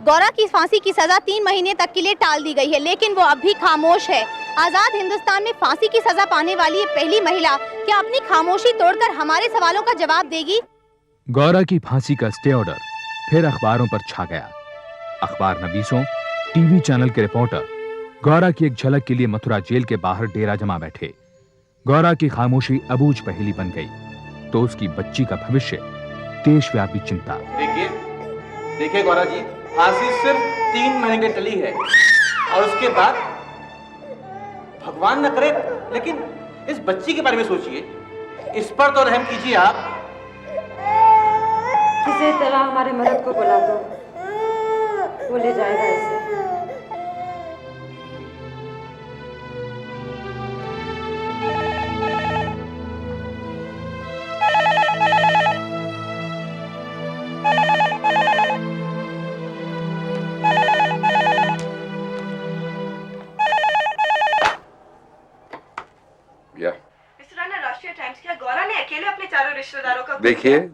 गौरा की फांसी की सजा 3 महीने तक के लिए टाल दी गई है, लेकिन वो अब भी खामोश है। आजाद हिंदुस्तान में फांसी की सजा पाने वाली ये पहली महिला क्या अपनी खामोशी तोड़कर हमारे सवालों का जवाब देगी? गौरा की फांसी का स्टे ऑर्डर फिर अखबारों पर छा गया। अखबार नवीसों, टीवी चैनल के रिपोर्टर गौरा की एक झलक के लिए मथुरा जेल के बाहर डेरा जमा बैठे। गौरा की खामोशी अबूझ पहेली बन गई तो उसकी बच्ची का भविष्य देशव्यापी चिंता। देखिए गौरा जी, फांसी सिर्फ 3 महीने की टली है और उसके बाद भगवान न करे, लेकिन इस बच्ची के बारे में सोचिए, इस पर तो रहम कीजिए आप। किसी तरह हमारे मदद को बुला दो, वो ले जाएगा इसे।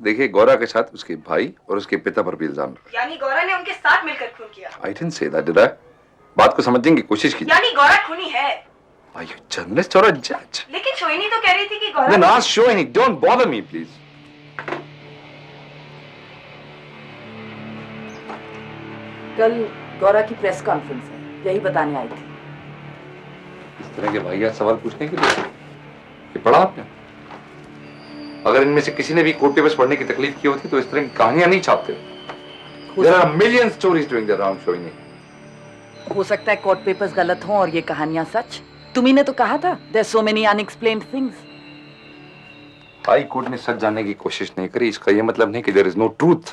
देखिए गौरा के साथ उसके भाई और उसके पिता पर भी इल्जाम लगा। यानी गौरा ने उनके साथ मिलकर खून किया। I didn't say that, did I? बात को समझने की कोशिश कीजिए। यानी गौरा खूनी है। Are you a journalist or a judge? लेकिन शोहिनी तो कह रही थी कि Gaura. Then ask Shohini, don't bother me, please. कल गौरा की प्रेस कॉन्फ्रेंस है, यही बताने आई थी। इस तरह के वाहियात सवाल पूछने के लिए ये पढ़ा आपने? अगर इनमें से किसी ने भी कोर्ट पेपर्स पढ़ने की तकलीफ की होती तो इस तरह की कहानियां नहीं छापते। There are a million stories doing the round, Shohini. हो सकता है कोर्ट पेपर्स गलत हों और ये कहानियां सच। तुम्ही ने तो कहा था, there are so many unexplained things. High court ने सच जानने की कोशिश नहीं करी, इसका ये मतलब नहीं कि there is no truth.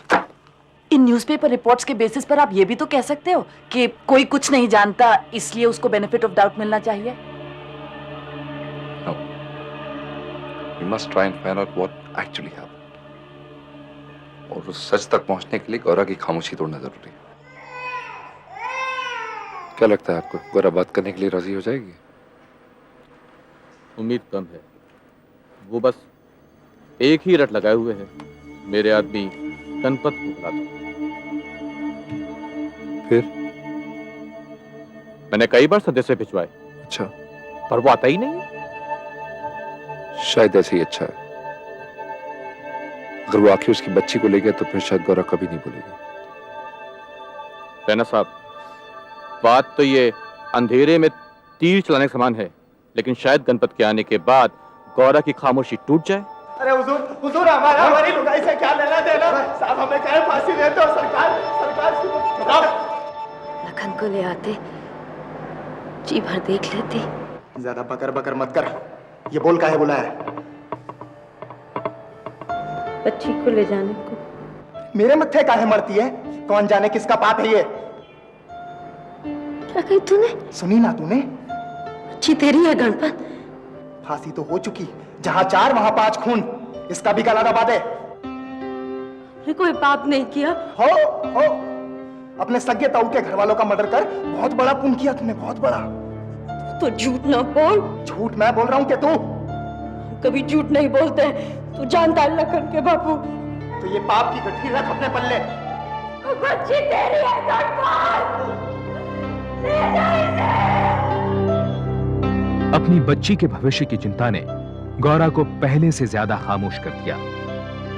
In newspaper reports के बेसिस पर आप ये भी तो कह सकते हो कि कोई कुछ नहीं जानता, इसलिए उसको बेनिफिट ऑफ डाउट मिलना चाहिए। No. We must try and find out what actually happened. और उस सच तक पहुंचने के लिए गौरा की खामोशी तोड़ना जरूरी है। क्या लगता है आपको, गौरा बात करने के लिए राजी हो जाएगी? उम्मीद कम है। वो बस एक ही रट लगाए हुए है, मेरे आदमी गणपत को बुला दो। फिर मैंने कई बार सदस्य भिजवाए। अच्छा, पर वो आता ही नहीं है। शायद ऐसे ही अच्छा है। अगर वो आखिर उसकी बच्ची को ले गया तो फिर शायद गौरा कभी नहीं बोलेगी। रैना साहब, बात तो ये अंधेरे में तीर चलाने के समान है, लेकिन शायद गणपत के आने के बाद गौरा की खामोशी टूट जाए। अरे हुजूर हमारी लुगाई से क्या लेना देना? साहब हमें क्या फांसी दे दो, सरकार लखन को ले आते, जी भर देख लेते। ज्यादा बकर मत कर, ये बोल काहे बुलाया? बच्ची को ले जाने को। मेरे मत्थे काहे मरती है? कौन जाने किसका पाप है ये? क्या कही तूने? सुनी ना तूने? बच्ची तेरी है गणपत। फांसी तो हो चुकी, जहां 4 वहां 5 खून, इसका भी गला दबा दे। कोई पाप नहीं किया। हो अपने सगे ताऊ के घर वालों का मर्डर कर बहुत बड़ा पुण्य किया तूने, बहुत बड़ा। तो झूठ ना बोल। झूठ मैं बोल रहा हूँ कि तू? कभी झूठ नहीं बोलते, तू जानता है लखन के बापू। तो ये पाप की गठरी रख अपने पल्ले। बच्ची तेरी है गणपत, ले जा इसे। अपनी बच्ची के भविष्य की चिंता ने गौरा को पहले से ज्यादा खामोश कर दिया।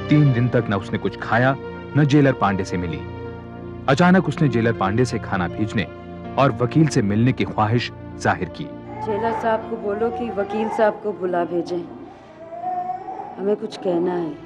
3 दिन तक न उसने कुछ खाया, न जेलर पांडे से मिली। अचानक उसने जेलर पांडे से खाना भेजने और वकील से मिलने की ख्वाहिश जाहिर की। जेलर साहब को बोलो कि वकील साहब को बुला भेजें, हमें कुछ कहना है।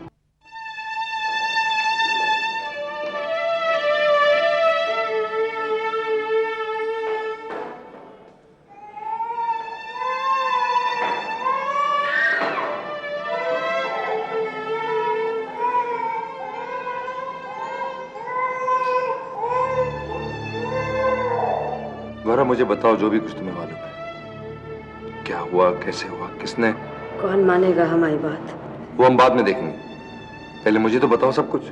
गौरा मुझे बताओ जो भी कुछ तुम्हें मालूम है। क्या हुआ, कैसे हुआ, किसने? कौन मानेगा हमारी बात? वो हम बाद में देखेंगे, पहले मुझे तो बताओ सब कुछ।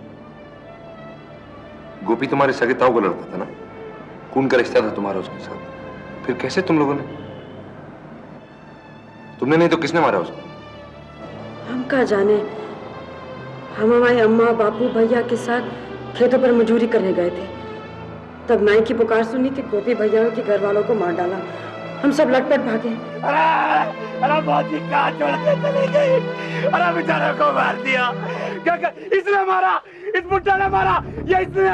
गोपी तुम्हारे सगे ताऊ को लड़ता था ना? खून का रिश्ता था तुम्हारा उसके साथ। फिर कैसे तुम लोगों ने? तुमने नहीं तो किसने मारा उसको? हम क्या जाने। हम हमारी अम्मा बापू भैया के साथ खेतों पर मजदूरी करने गए थे। तब नाई की पुकार सुनी कि गोपी भैया के घर वालों को मार डाला। हम सब लटपट भागे। अरे बहुत ही कहा छोड़ के चली गई। अरे बेचारे को मार दिया। क्या इसने मारा? इस बुड्ढा ने मारा? ये इसने?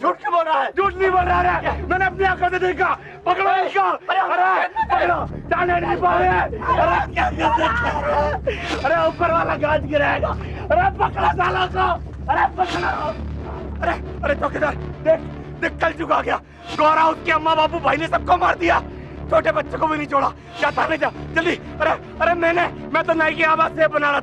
झूठ क्यों बोल रहा है? झूठ नहीं बोल रहा है, मैंने अपनी आंखों से देखा। पकड़ो इसको। अरे पकड़ो, जाने नहीं पा रहे। अरे क्या कर सकते हैं? अरे ऊपर वाला गाज गिराएगा। अरे पकड़ो सालों को। अरे पकड़ो। अरे चौकीदार देख देख, कल चुका गया। गौरा, उसके अम्मा बाबू भाई ने सबको मार दिया, छोटे बच्चे को भी नहीं छोड़ा। क्या थाने जा जल्दी। अरे मैं तो नाई की आवाज से बना रहा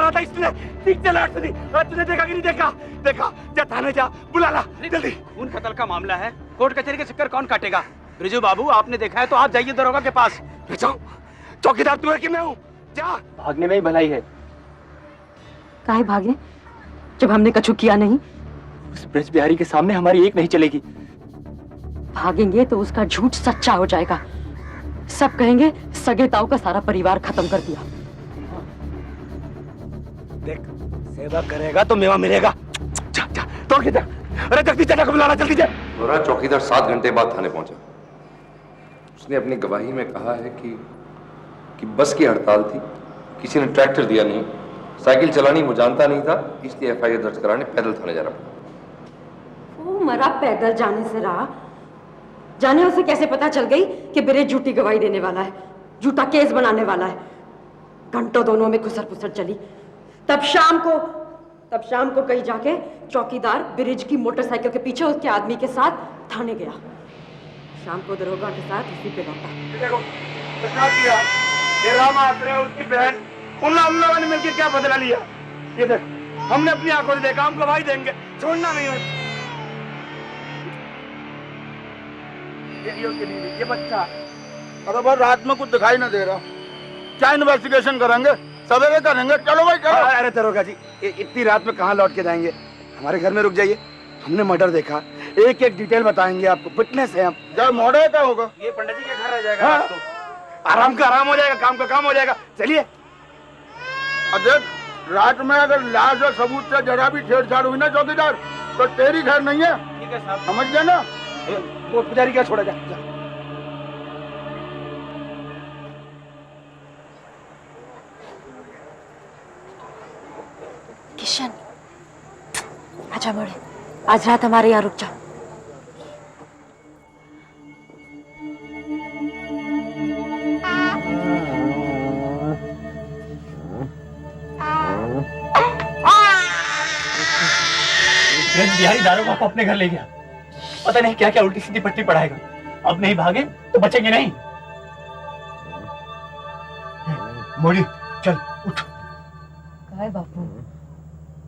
था, इसने ठीक चला सुनी। अरे तूने देखा कि नहीं देखा? देखा, जा थाने जा, बुला ला जल्दी। खून कत्ल का मामला है, कोर्ट कचहरी के चक्कर कौन काटेगा? ब्रिजू बाबू, आपने देखा है तो आप जाइए दरोगा के पास। चौकीदार तू है कि मैं हूँ? जा। भागने में ही भलाई है। काहे भागे जब हमने कछु किया नहीं? उस ब्रज बिहारी के सामने हमारी एक नहीं चलेगी। भागेंगे तो उसका झूठ सच्चा हो जाएगा। सब कहेंगे सगे ताऊ का सारा परिवार खत्म कर दिया। देख, सेवा करेगा तो मेवा मिलेगा। जा जा, तोड़ के जा। अरे जल्दी चाचा को बुलाना, जल्दी जा। गौरा, चौकीदार 7 घंटे बाद थाने पहुंचा। उसने अपनी गवाही में कहा है कि बस की हड़ताल थी, किसी ने ट्रैक्टर दिया नहीं, साइकिल चलानी वो जानता नहीं था, इसलिए FIR दर्ज कराने पैदल थाने जा रहा था। वो मरा पैदल जाने से रहा। जाने उसे कैसे पता चल गई कि बिरेज झूठी गवाही देने वाला है, झूठा केस बनाने वाला है। घंटों दोनों में खुसर पुसर चली। तब शाम को कहीं जाके चौकीदार बिरेज की मोटरसाइकिल के पीछे उसके आदमी के साथ थाने गया। शाम को दरोगा के साथ उसी पे लौटा। देखो क्या किया ये राम आसरे और उसकी बहन, उन लोगों ने मिलकर क्या बदला लिया। ये देख, हमने अपनी आंखों से देखा, हम गवाही देंगे, छोड़ना नहीं है। ये बच्चा अरे भाई रात में कुछ दिखाई ना दे रहा, क्या इन्वेस्टिगेशन करेंगे? सवेरे करेंगे, चलो भाई चलो। अरे दरोगा जी, इतनी रात में कहाँ लौट के जाएंगे? हमारे घर में रुक जाइए, हमने मर्डर देखा, एक एक डिटेल बताएंगे आपको, फिटनेस है हम। जब मर्डर क्या होगा? ये पंडित जी के घर रह जाएगा। हाँ? तो आराम का आराम हो जाएगा, काम का काम हो जाएगा। चलिए। अरे रात में अगर लाश और सबूत से जरा भी छेड़छाड़ हुई ना चौकीदार, तो तेरी खैर नहीं है। ठीक है साहब, समझ गए ना? वो पुजारी क्या छोड़ेगा। किशन, आजा बड़े, आज रात हमारे यहाँ रुक जाओ। ब्रज बिहारी दारोगा को अपने घर ले गया, पता नहीं क्या क्या उल्टी सीधी पट्टी पढ़ाएगा। अब नहीं भागे तो बचेंगे नहीं। मोड़ी चल उठ। काहे बापू,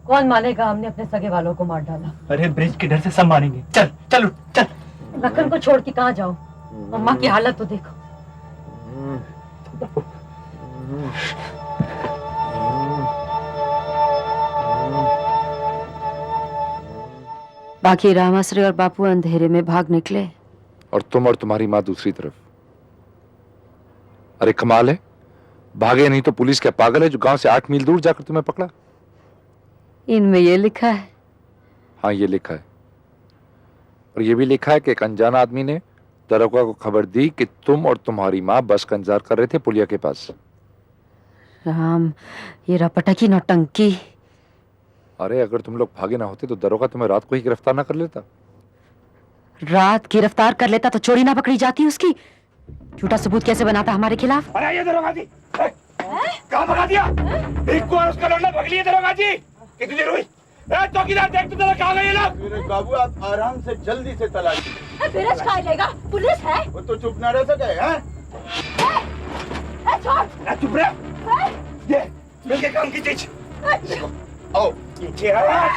कौन मानेगा हमने अपने सगे वालों को मार डाला? अरे ब्रिज के डर से सब मानेंगे। चल चल उठ चल। लखन को छोड़ के कहाँ जाओ? अम्मा की हालत तो देखो। बाकी रामाश्री और बापू अंधेरे में भाग निकले, और तुम और तुम्हारी माँ दूसरी तरफ। अरे कमाल है, भागे नहीं तो पुलिस क्या पागल है जो गांव से 8 मील दूर जाकर तुम्हें पकड़ा? इनमें ये लिखा है। हाँ, ये लिखा है, और ये भी लिखा है कि एक अनजान आदमी ने दरोगा को खबर दी कि तुम और तुम्हारी माँ बस का इंतजार कर रहे थे पुलिया के पास। राम, ये रपटकी नौटंकी। अरे अगर तुम लोग भागे ना होते तो दरोगा तुम्हें रात को ही गिरफ्तार ना कर लेता? रात गिरफ्तार कर लेता तो चोरी ना पकड़ी जाती उसकी? झूठा सबूत कैसे बनाता हमारे खिलाफ? अरे ये दरोगा जी, कहाँ भगा दिया? एक को और उसका लौंडा पकड़ लिया दरोगा जी। कितनी देर हुई? चौकीदार देख तो जरा कहाँ गए ये लोग? मेरे बाबू आप आराम से जल्दी से तलाशी। बिरज खा लेगा, पुलिस है। वो तो चुप ना रह सके हैं? छोड़, चुप रहे। ये मिलके काम की चीज। आओ पीछे आ।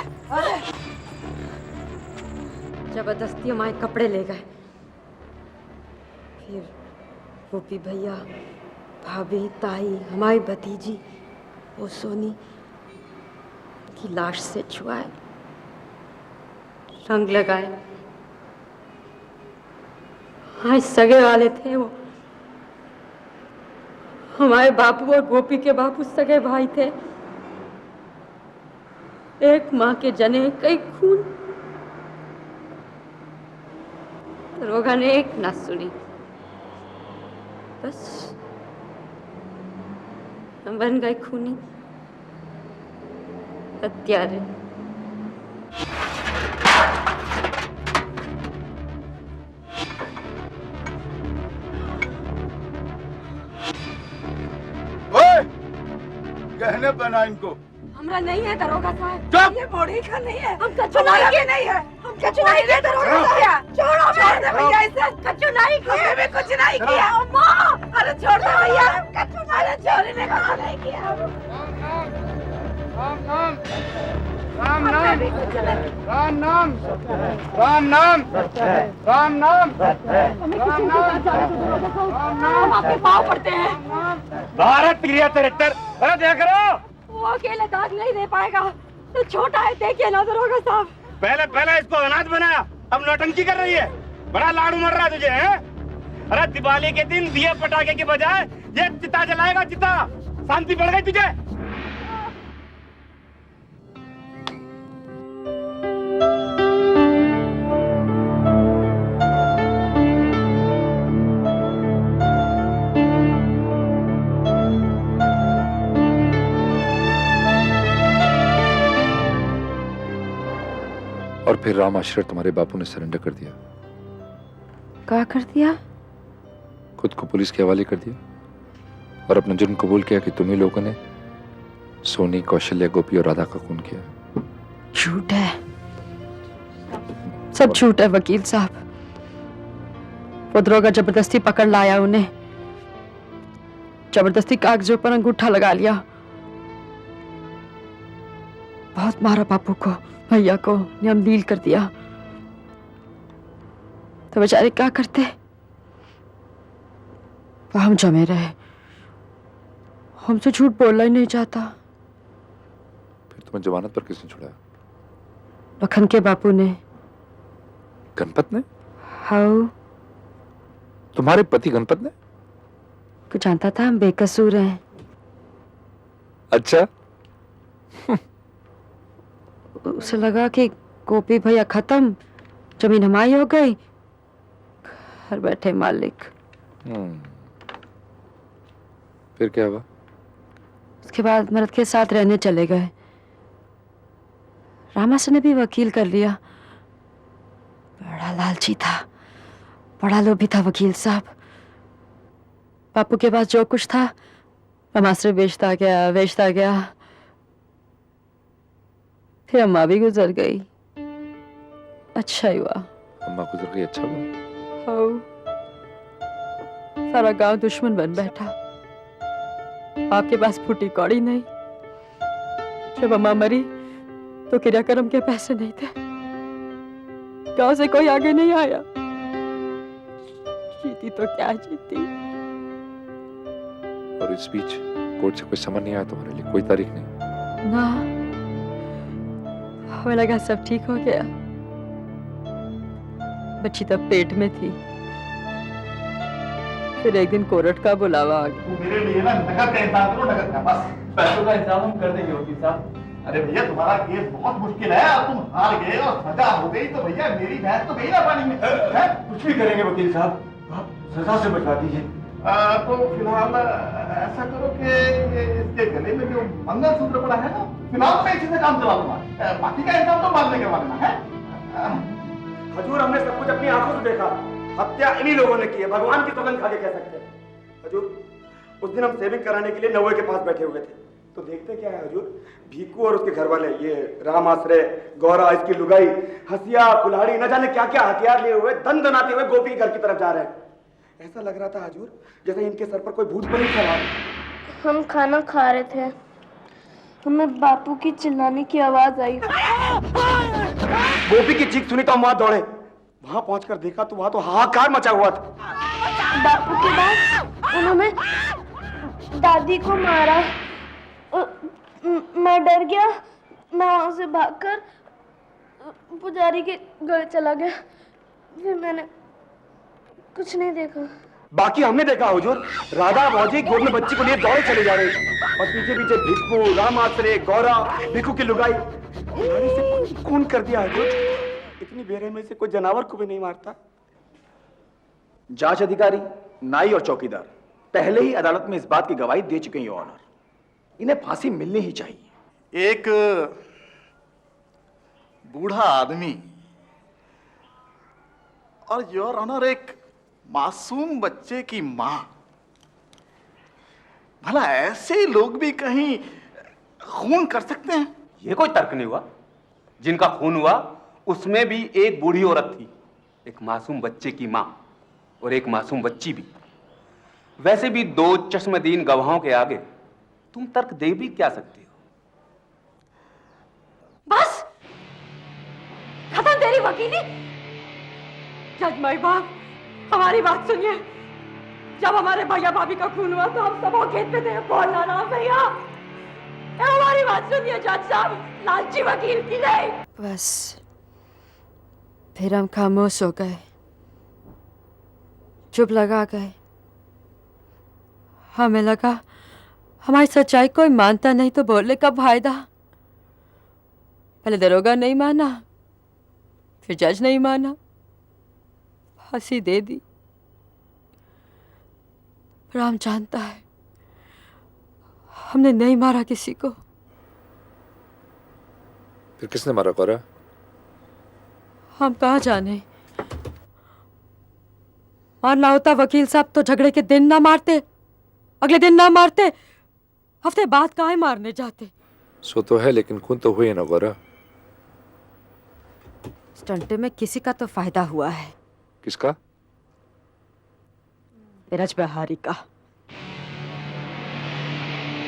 जबरदस्ती हमारे कपड़े ले गए, फिर गोपी भैया, भाभी, ताई, हमारी भतीजी वो सोनी की लाश से छुआए, रंग लगाए। हाँ, सगे वाले थे वो। हमारे बापू और गोपी के बापू सगे भाई थे। एक माँ के जने कई खून। दरोगा ने एक न सुनी, बस हम बन गए खूनी हत्यारे। ओए, गहने पहना इनको। हमरा नहीं है दरोगा साहब। चुप! ये मोड़ी का नहीं है। हम कच्चू नहीं के नहीं है। हम कच्चू नहीं के दरोगा साहब। छोड़ो छोड़ दे भैया इसे। कच्चू नहीं किया। हमने कुछ नहीं किया। अम्मा, अरे छोड़ दे भैया। कच्चू नहीं, चोरी ने कुछ नहीं किया। राम नाम, राम नाम, राम नाम, राम नाम, राम नाम, राम नाम, हम आपके पाँव पड़ते हैं। भारत 73। अरे देख रहे हो, वो अकेले दाग नहीं दे पाएगा, तो छोटा है, देखिए ना दरोगा साहब। पहले इसको अनाथ बनाया, अब नौटंकी कर रही है। बड़ा लाड़ू मर रहा है तुझे, हैं? अरे दिवाली के दिन दिए पटाखे के बजाय ये चिता जलाएगा, चिता। शांति बढ़ गई तुझे? और फिर राम आश्रय तुम्हारे बापू ने सरेंडर कर दिया, क्या कर दिया? खुद को पुलिस के हवाले कर दिया और अपना जुर्म कबूल किया कि तुम ही लोगों ने सोनी, कौशल्या, गोपी और राधा का खून किया। झूठ है, सब झूठ है वकील साहब। वो दरोगा जबरदस्ती पकड़ लाया उन्हें, जबरदस्ती कागजों पर अंगूठा लगा लिया। बहुत मारा बापू को, भैया को, नियम डील कर दिया। तो बेचारे क्या करते? वो हम जमे रहे, हमसे झूठ बोलना ही नहीं चाहता। फिर तुम्हें जमानत पर किसने छुड़ाया? लखन के बापू ने। गणपत ने? हाँ, तुम्हारे पति गणपत ने? कुछ जानता था हम बेकसूर हैं। अच्छा। उसे लगा कि गोपी भैया खत्म, जमीन हमारी हो गई, घर बैठे मालिक। फिर क्या हुआ? उसके बाद मर्द के साथ रहने चले गए। रामासन ने भी वकील कर लिया। बड़ा लालची था, बड़ा लोभी था वकील साहब। बापू के पास जो कुछ था रामाश्रय बेचता गया। फिर अम्मा भी गुजर गई। अच्छा ही हुआ। अम्मा गुजर गई, अच्छा हुआ। हाँ, सारा गांव दुश्मन बन बैठा। आपके पास फूटी कौड़ी नहीं। जब अम्मा मरी तो क्रियाक्रम के पैसे नहीं थे, गांव से कोई आगे नहीं आया। जीती तो क्या जीती। और इस बीच कोर्ट से कोई समन नहीं आया तुम्हारे लिए? कोई तारीख नहीं? ना, हमें लगा सब ठीक हो गया। बच्ची तब पेट में थी। फिर एक दिन कोर्ट का बुलावा आ गया। मेरे लिए ना नकद का इंतजाम करो, नकद का। बस पैसों का इंतजाम हम कर देंगे वकील साहब। अरे भैया, तुम्हारा केस बहुत मुश्किल है और तुम हार गए और सजा हो गई तो भैया मेरी भैंस तो गई ना पानी में। कुछ भी करेंगे वकील साहब, आप सजा से बचा दीजिए। तो फिलहाल ऐसा करो कि इसके गले में जो मंगलसूत्र पड़ा है ना, फिलहाल मैं इसी से काम चला लूंगा। बाकी का इंतजाम तो बाद में करवा लेना है। हजूर, हमने सब कुछ अपनी आंखों से देखा। हत्या इन्हीं लोगों ने की है, भगवान की सौगंध खा के कह सकते हैं। हजूर, उस दिन हम सेविंग कराने के लिए नौवे के पास बैठे हुए थे, तो देखते क्या है हजूर, भीकू और उसके घर वाले, ये राम आश्रय, गौरा, इसकी लुगाई, हसिया, कुल्हाड़ी, न जाने क्या क्या हथियार लिए हुए दन दनाते हुए गोपी के घर की तरफ जा रहे हैं। ऐसा लग रहा था हजूर जैसे इनके सर पर कोई भूत बलि सवार। हम खाना खा रहे थे, हमें बापू की चिल्लाने की आवाज आई। गोपी की चीख सुनी तो हम वहां दौड़े। वहां पहुंचकर देखा तो वहां तो हाहाकार मचा हुआ था। बापू के बाद उन्होंने दादी को मारा। मैं डर गया, मैं वहां से भागकर पुजारी के घर चला गया। फिर मैंने कुछ नहीं देखा। बाकी हमने देखा हुजूर, राधा मौजी गोद में बच्ची को लिए दौड़े चले जा रहे थे और पीछे पीछे भिक्कू, राम आश्रय, गौरा, भिक्कू की लुगाई से खून कर दिया हुजूर। इतनी बेरहमी से कोई जानवर को भी नहीं मारता। जांच अधिकारी, नाई और चौकीदार पहले ही अदालत में इस बात की गवाही दे चुके हैं, योर ऑनर। इन्हें फांसी मिलनी ही चाहिए। एक बूढ़ा आदमी और योर ऑनर एक मासूम बच्चे की मां, भला ऐसे लोग भी कहीं खून कर सकते हैं? ये कोई तर्क नहीं हुआ। जिनका खून हुआ उसमें भी एक बूढ़ी औरत थी, एक मासूम बच्चे की मां और एक मासूम बच्ची भी। वैसे भी दो चश्मदीन गवाहों के आगे तुम तर्क दे भी क्या सकते हो? बस खत्म तेरी वकीली। जज माई बाप, हमारी बात सुनिए। जब हमारे भैया भाभी का खून हुआ तो हम सब औकेत पे थे, बोलना ना भैया। हमारी बात सुनिए जज साहब, लालची वकील की नहीं। बस फिर हम खामोश हो गए, चुप लगा गए। हमें लगा हमारी सच्चाई कोई मानता नहीं तो बोलने का फायदा। पहले दरोगा नहीं माना, फिर जज नहीं माना, फांसी दे दी। राम जानता है हमने नहीं मारा किसी को। फिर किसने मारा गौरा? हम कहाँ जाने। मारना होता वकील साहब तो झगड़े के दिन ना मारते, अगले दिन ना मारते, हफ्ते बाद काहे मारने जाते। सो तो है, लेकिन खून तो हुए ना गौरा। स्टंटे में किसी का तो फायदा हुआ है। किसका? ब्रज बिहारी का।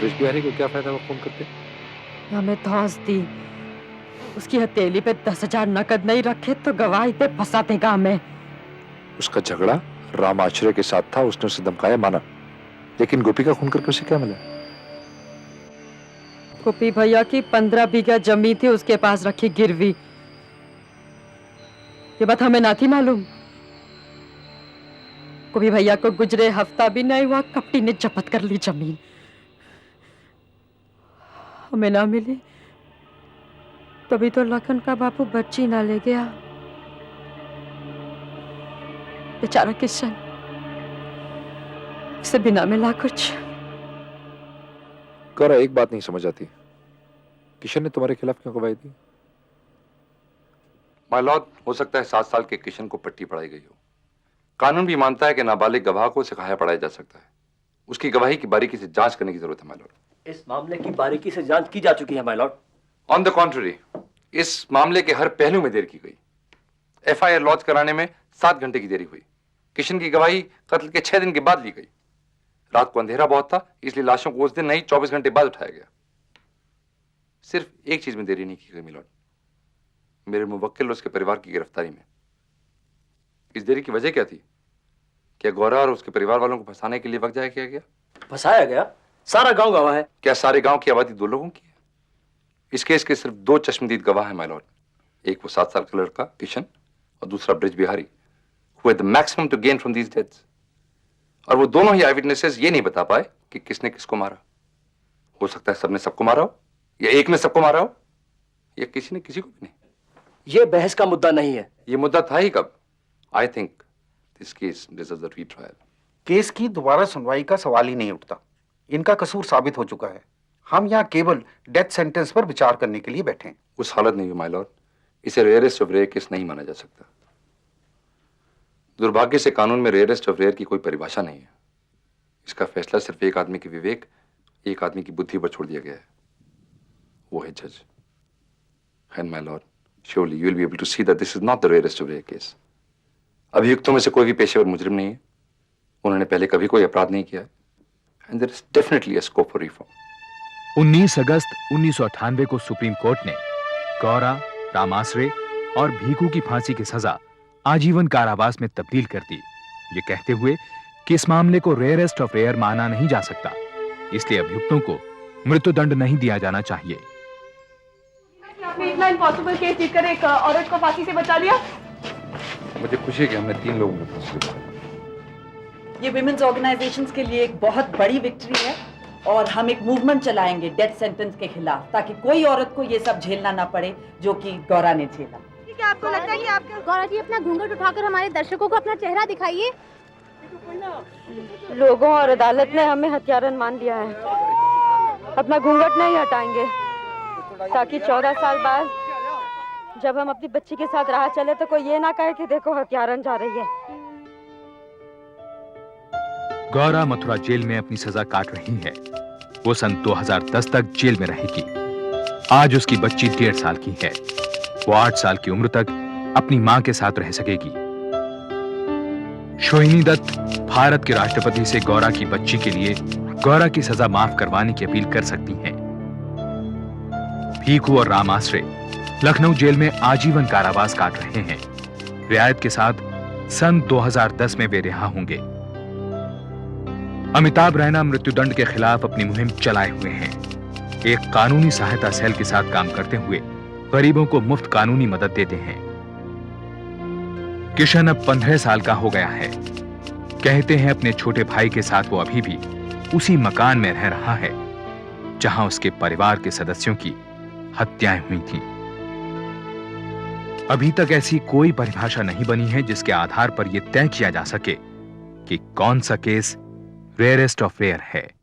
ब्रज बिहारी को क्या फायदा हुआ खून करके? हमें धौंस दी। उसकी हथेली पे 10,000 नकद नहीं रखे तो गवाही पे फंसाते गांव में। उसका झगड़ा राम आश्रय के साथ था, उसने उसे धमकाया, माना। लेकिन गोपी का खून करके उसे क्या मिला? गोपी भैया की 15 बीघा जमीन थी उसके पास रखी गिरवी। ये बात हमें ना थी मालूम। गोपी भैया को गुजरे हफ्ता भी नहीं हुआ, कपटी ने जब्त कर ली जमीन। हमें ना मिली तभी तो लखन का बापू बच्ची ना ले गया। बेचारा किशन, उसे बिना मिला कुछ। गौरा, एक बात नहीं समझ आती, किशन ने तुम्हारे खिलाफ क्यों गवाही दी? माय लॉर्ड, हो सकता है 7 साल के किशन को पट्टी पढ़ाई गई हो। कानून भी मानता है कि नाबालिग गवाह को सिखाया पढ़ाया जा सकता है। उसकी गवाही की बारीकी से जांच करने की जरूरत है माय लॉर्ड। इस मामले की बारीकी से जांच की जा चुकी है my Lord. On the contrary, इस मामले के हर पहलू में देर की गई। एफआईआर लॉन्च कराने में 7 घंटे की देरी हुई। किशन की गवाही कत्ल के 6 दिन के बाद ली गई। रात को अंधेरा बहुत था, इसलिए लाशों को उस दिन नहीं 24 घंटे बाद उठाया गया। सिर्फ एक चीज में देरी नहीं की गई मिलॉर्ड, मेरे मुवक्किल और उसके परिवार की गिरफ्तारी में। इस देरी की वजह क्या थी? क्या गौरा और उसके परिवार वालों को फंसाने के लिए वक्त जाया किया गया? फंसाया गया? सारा गांव गवाह है। क्या सारे गांव की आबादी 2 लोगों की है? इस केस के सिर्फ 2 चश्मदीद गवाह हैं माय लॉर्ड। एक वो 7 साल का लड़का किशन और दूसरा Braj Bihari, who had the maximum to gain from these deaths। और वो दोनों ही आई विटनेसेस ये नहीं बता पाए कि किसने किसको मारा। हो सकता है सबने सबको मारा हो, या एक ने सबको मारा हो, या किसी ने किसी को भी नहीं। ये बहस का मुद्दा नहीं है। ये मुद्दा था ही कब? I think this case deserves a retrial. Case की दोबारा सुनवाई का सवाल ही नहीं उठता। इनका कसूर साबित हो चुका है। हम यहाँ केवल डेथ सेंटेंस पर विचार करने के लिए बैठे हैं। उस हालत में भी माय लॉर्ड, इसे रेयरेस्ट ऑफ रेयर केस नहीं माना जा सकता। दुर्भाग्य से कानून में रेयरेस्ट ऑफ रेयर की कोई परिभाषा नहीं है। इसका फैसला सिर्फ एक आदमी के विवेक, एक आदमी की बुद्धि पर छोड़ दिया गया है, वो है जज। And my Lord, surely you will be able to see that this is not the rarest of rare case। अभियुक्तों में से कोई भी पेशेवर मुजरिम नहीं है। उन्होंने पहले कभी कोई अपराध नहीं किया है। And there is definitely a scope for reform। 19 अगस्त 1998 को सुप्रीम कोर्ट ने गौरा, राम आश्रय और भीखू की फांसी की सजा आजीवन कारावास में तब्दील कर दी, ये कहते हुए कि इस मामले को रेयरेस्ट ऑफ रेयर माना नहीं जा सकता, इसलिए अभियुक्तों को मृत्युदंड नहीं दिया जाना चाहिए। आपने इतना इम्पॉसिबल केस जीतकर एक औरत को फांसी से बचा लिया। मुझे खुशी है कि हमने 3 लोगों को फांसी से बचाया। ये विमेन्स ऑर्गेनाइजेशंस के लिए एक बहुत बड़ी विक्ट्री है और हम एक मूवमेंट चलाएंगे डेथ सेंटेंस के खिलाफ, ताकि कोई औरत को ये सब झेलना ना पड़े जो कि गौरा ने झेला। क्या आपको लगता है कि आपका गौरा जी अपना घूंघट उठाकर हमारे दर्शकों को अपना चेहरा दिखाइए? लोगों और अदालत ने हमें हत्यारन मान लिया है। अपना घूंघट नहीं हटाएंगे ताकि 14 साल बाद जब हम अपनी बच्ची के साथ राह चले तो कोई ये ना कहे कि देखो हत्यारन जा रही है। गौरा मथुरा जेल में अपनी सजा काट रही है। वो सन 2010 तक जेल में रहेगी। आज उसकी बच्ची 1.5 साल की है। वो 8 साल की उम्र तक अपनी मां के साथ रह सकेगी। सोहिनी दत्त भारत के राष्ट्रपति से गौरा की बच्ची के लिए गौरा की सजा माफ करवाने की अपील कर सकती हैं। भीखू और राम आश्रे लखनऊ जेल में आजीवन कारावास काट रहे हैं। रियायत के साथ सन 2010 में वे रिहा होंगे। अमिताभ रैना मृत्युदंड के खिलाफ अपनी मुहिम चलाए हुए हैं। एक कानूनी सहायता सेल के साथ काम करते हुए गरीबों को मुफ्त कानूनी मदद देते हैं। किशन अब 15 साल का हो गया है। कहते हैं अपने छोटे भाई के साथ वो अभी भी उसी मकान में रह रहा है जहां उसके परिवार के सदस्यों की हत्याएं हुई थीं। अभी तक ऐसी कोई परिभाषा नहीं बनी है जिसके आधार पर यह तय किया जा सके कि कौन सा केस रेयरेस्ट ऑफ रेयर है।